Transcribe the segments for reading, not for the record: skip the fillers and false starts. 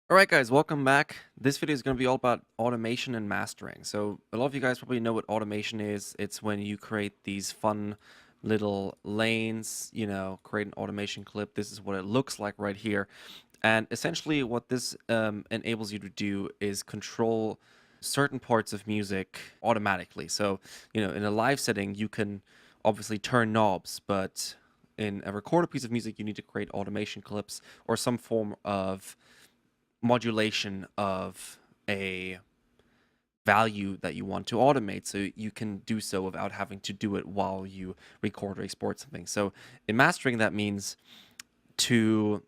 Alright guys, welcome back. This video is going to be all about automation and mastering. So a lot of you guys probably know what automation is. It's when you create these fun little lanes, create an automation clip. This is what it looks like right here. And essentially what this enables you to do is control certain parts of music automatically. So, in a live setting, you can obviously turn knobs, but in a recorded piece of music, you need to create automation clips or some form of modulation of a value that you want to automate, so you can do so without having to do it while you record or export something. So in mastering, that means to,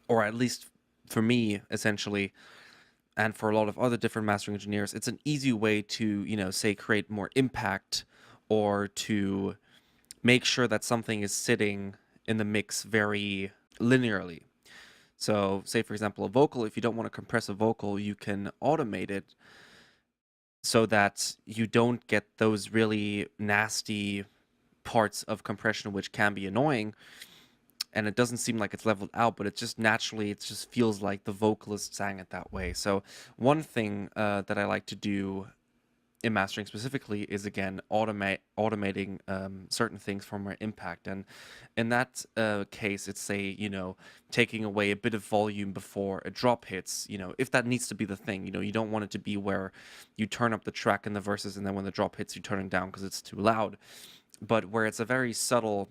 or at least for me essentially, and for a lot of other different mastering engineers, it's an easy way to say create more impact, or to make sure that something is sitting in the mix very linearly. So say, for example, a vocal, if you don't want to compress a vocal, you can automate it so that you don't get those really nasty parts of compression, which can be annoying. And it doesn't seem like it's leveled out, but it just naturally, it just feels like the vocalist sang it that way. So one thing that I like to do in mastering specifically is, again, automating certain things for more impact. And in that case, it's, say, taking away a bit of volume before a drop hits, if that needs to be the thing. You don't want it to be where you turn up the track in the verses and then when the drop hits you turn it down because it's too loud, but where it's a very subtle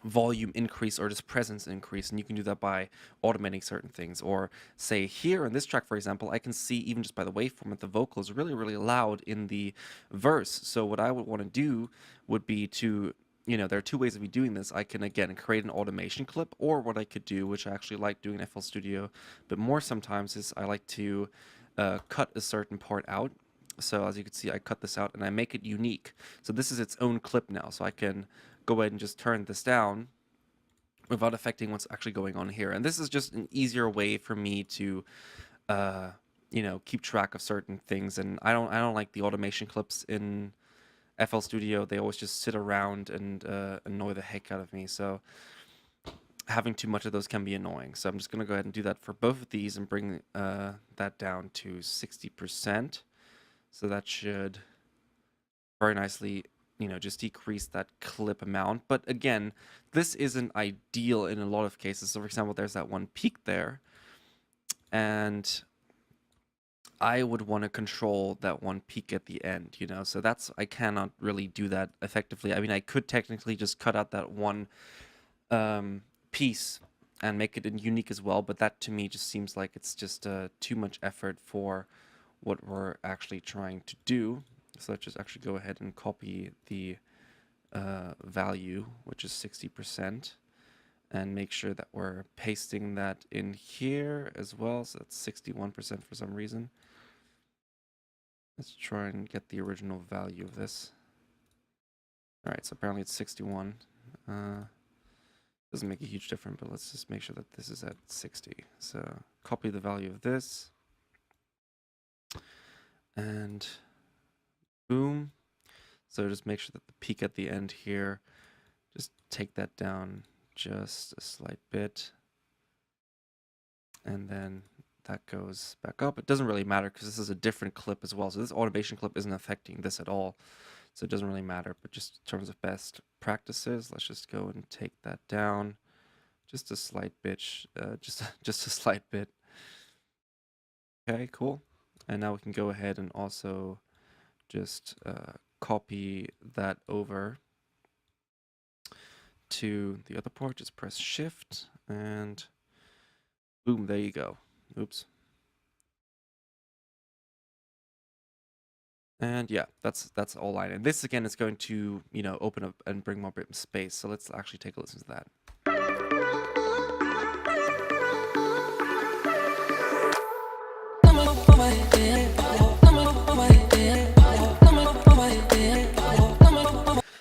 volume increase or just presence increase, and you can do that by automating certain things. Or say here in this track, for example, I can see even just by the waveform that the vocal is really, really loud in the verse. So what I would want to do would be to, there are two ways of me doing this. I can, again, create an automation clip, or what I could do, which I actually like doing in FL Studio, but more sometimes, is I like to cut a certain part out. So as you can see, I cut this out and I make it unique. So this is its own clip now. So I can go ahead and just turn this down without affecting what's actually going on here. And this is just an easier way for me to, keep track of certain things. And I don't like the automation clips in FL Studio. They always just sit around and annoy the heck out of me. So having too much of those can be annoying. So I'm just going to go ahead and do that for both of these and bring that down to 60%. So that should very nicely, just decrease that clip amount. But again, this isn't ideal in a lot of cases. So for example, there's that one peak there, and I would want to control that one peak at the end, so I cannot really do that effectively. I mean, I could technically just cut out that one piece and make it unique as well, but that to me just seems like it's just too much effort for what we're actually trying to do. So let's just actually go ahead and copy the value, which is 60%, and make sure that we're pasting that in here as well. So that's 61% for some reason. Let's try and get the original value of this. All right, so apparently it's 61. Doesn't make a huge difference, but let's just make sure that this is at 60. So copy the value of this, and boom. So just make sure that the peak at the end here, just take that down just a slight bit, and then that goes back up. It doesn't really matter because this is a different clip as well. So this automation clip isn't affecting this at all. So it doesn't really matter, but just in terms of best practices, let's just go and take that down just a slight bit, just a slight bit. Okay, cool. And now we can go ahead and also just copy that over to the other part. Just press Shift and boom, there you go. Oops. And yeah, that's all line. And this again is going to, open up and bring more bit of space. So let's actually take a listen to that.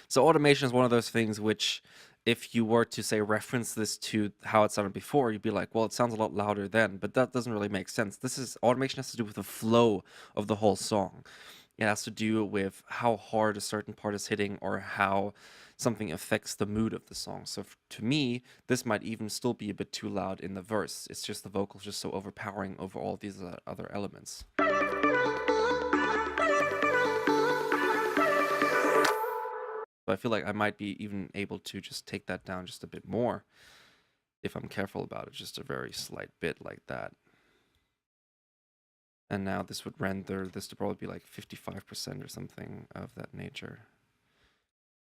So automation is one of those things which, if you were to, say, reference this to how it sounded before, you'd be like, well, it sounds a lot louder then, but that doesn't really make sense. Automation has to do with the flow of the whole song. It has to do with how hard a certain part is hitting, or how something affects the mood of the song. So to me, this might even still be a bit too loud in the verse. It's just the vocals just so overpowering over all these other elements. So I feel like I might be even able to just take that down just a bit more if I'm careful about it, just a very slight bit like that. And now this would render this to probably be like 55% or something of that nature.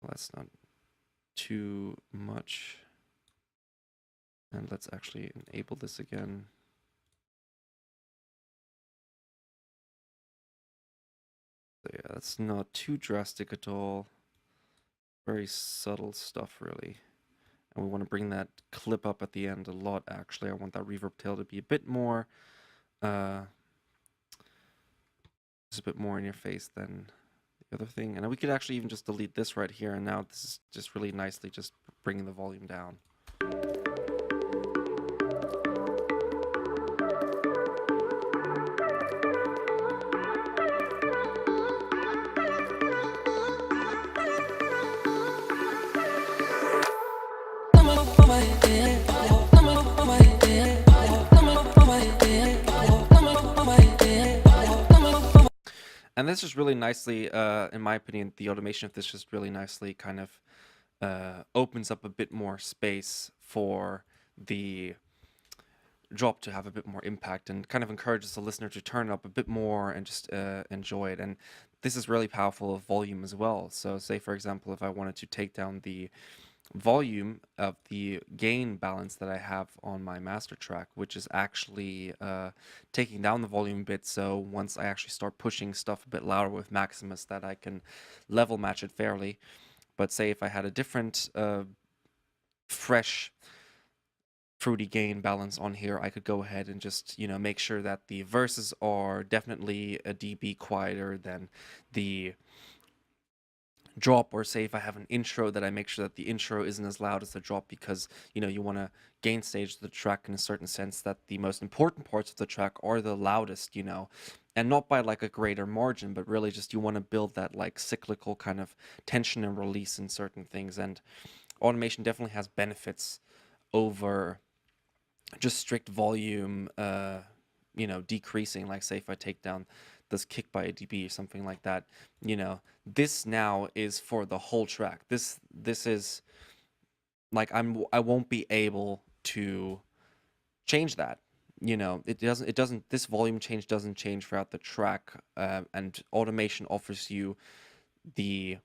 Well, that's not too much. And let's actually enable this again. So yeah, that's not too drastic at all. Very subtle stuff, really. And we want to bring that clip up at the end a lot, actually. I want that reverb tail to be a bit more, just a bit more in your face than the other thing. And then we could actually even just delete this right here. And now this is just really nicely just bringing the volume down. And this is really nicely, in my opinion, the automation of this just really nicely kind of opens up a bit more space for the drop to have a bit more impact and kind of encourages the listener to turn it up a bit more and just enjoy it. And this is really powerful of volume as well. So say, for example, if I wanted to take down the volume of the gain balance that I have on my master track, which is actually taking down the volume a bit, so once I actually start pushing stuff a bit louder with Maximus, that I can level match it fairly. But say if I had a different fresh fruity gain balance on here, I could go ahead and just, you know, make sure that the verses are definitely a dB quieter than the drop, or say if I have an intro, that I make sure that the intro isn't as loud as the drop, because, you know, you want to gain stage the track in a certain sense that the most important parts of the track are the loudest, you know, and not by like a greater margin, but really just you want to build that like cyclical kind of tension and release in certain things. And automation definitely has benefits over just strict volume, you know, decreasing. Like say if I take down this kick by a dB or something like that, you know, this now is for the whole track. This is like I won't be able to change that. You know, it doesn't this volume change doesn't change throughout the track, and automation offers you the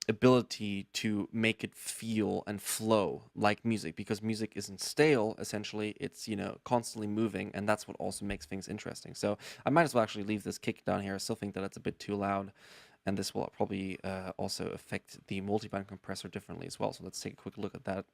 ability to make it feel and flow like music, because music isn't stale. Essentially, it's, you know, constantly moving, and that's what also makes things interesting. So I might as well actually leave this kick down here. I still think that it's a bit too loud, and this will probably also affect the multiband compressor differently as well. So let's take a quick look at that.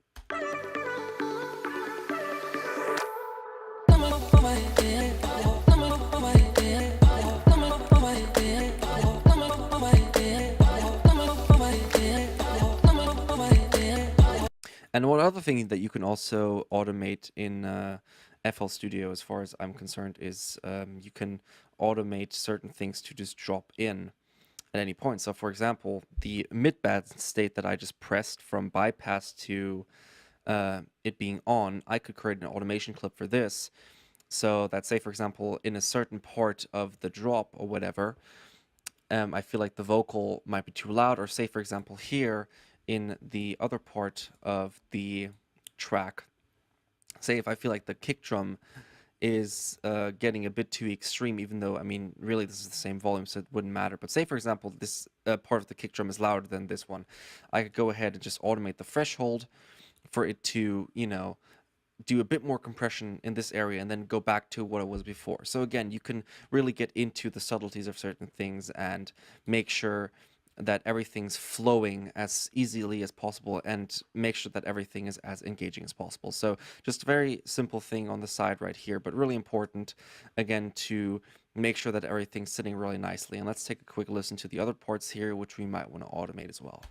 And one other thing that you can also automate in FL Studio, as far as I'm concerned, is you can automate certain things to just drop in at any point. So for example, the mid-band state that I just pressed from bypass to it being on, I could create an automation clip for this. So that, say for example, in a certain part of the drop or whatever, I feel like the vocal might be too loud, or say for example here in the other part of the track, say if I feel like the kick drum is getting a bit too extreme, even though, I mean, really this is the same volume, so it wouldn't matter. But say for example this part of the kick drum is louder than this one, I could go ahead and just automate the threshold for it to, you know, do a bit more compression in this area and then go back to what it was before. So again, you can really get into the subtleties of certain things and make sure that everything's flowing as easily as possible, and make sure that everything is as engaging as possible. So just a very simple thing on the side right here, but really important, again, to make sure that everything's sitting really nicely. And let's take a quick listen to the other parts here, which we might want to automate as well.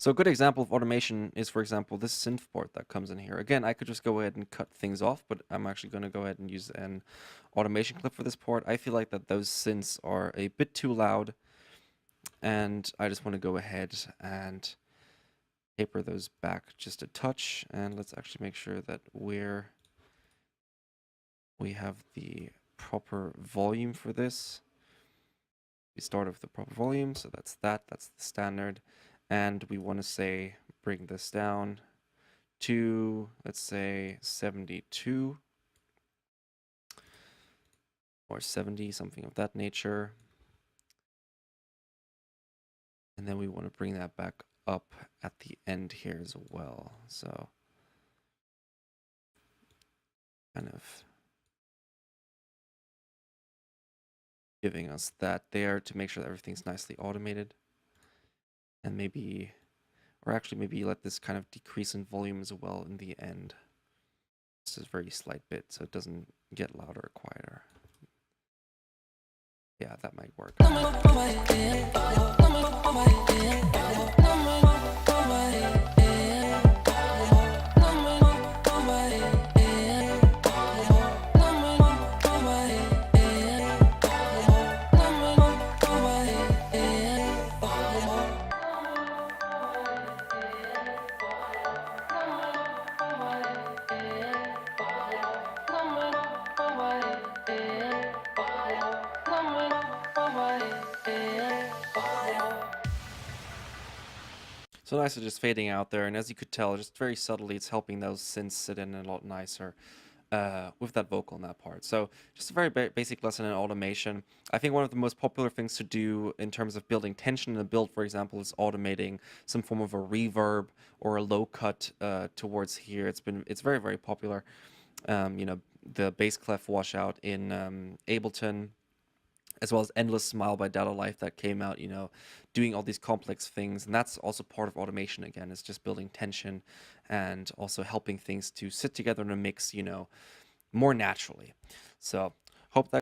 So a good example of automation is, for example, this synth port that comes in here. Again, I could just go ahead and cut things off, but I'm actually going to go ahead and use an automation clip for this port. I feel like that those synths are a bit too loud, and I just want to go ahead and taper those back just a touch. And let's actually make sure that we have the proper volume for this. We start with the proper volume, so that's the standard. And we want to say bring this down to, let's say, 72 or 70, something of that nature. And then we want to bring that back up at the end here as well. So kind of giving us that there to make sure that everything's nicely automated. And maybe, or actually maybe let this kind of decrease in volume as well in the end. This is a very slight bit, so it doesn't get louder or quieter. Yeah, that might work. So nice of just fading out there, and as you could tell, just very subtly, it's helping those synths sit in a lot nicer with that vocal in that part. So just a very basic lesson in automation. I think one of the most popular things to do in terms of building tension in a build, for example, is automating some form of a reverb or a low cut towards here. It's very, very popular. You know, the bass clef washout in Ableton, as well as Endless Smile by Data Life that came out, you know, doing all these complex things. And that's also part of automation, again, is just building tension and also helping things to sit together in a mix, you know, more naturally. So hope that